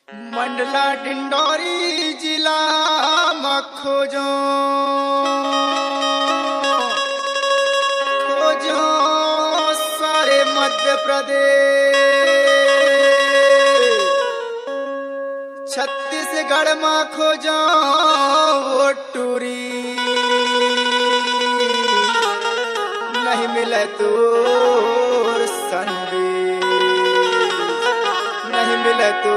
मंडला डिंडोरी जिला खोजो खोजो सारे मध्य प्रदेश छत्तीसगढ़ में खोजो वो टूरी नहीं मिले तो संदेश नहीं मिले तो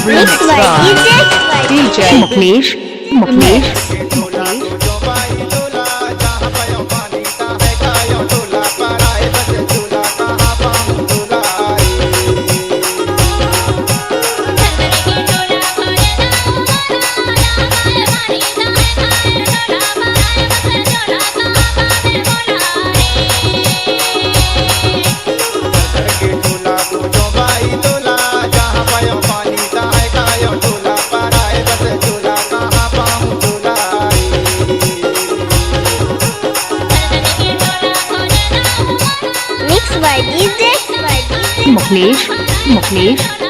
Mixed by DJ Muklesh. Muklesh.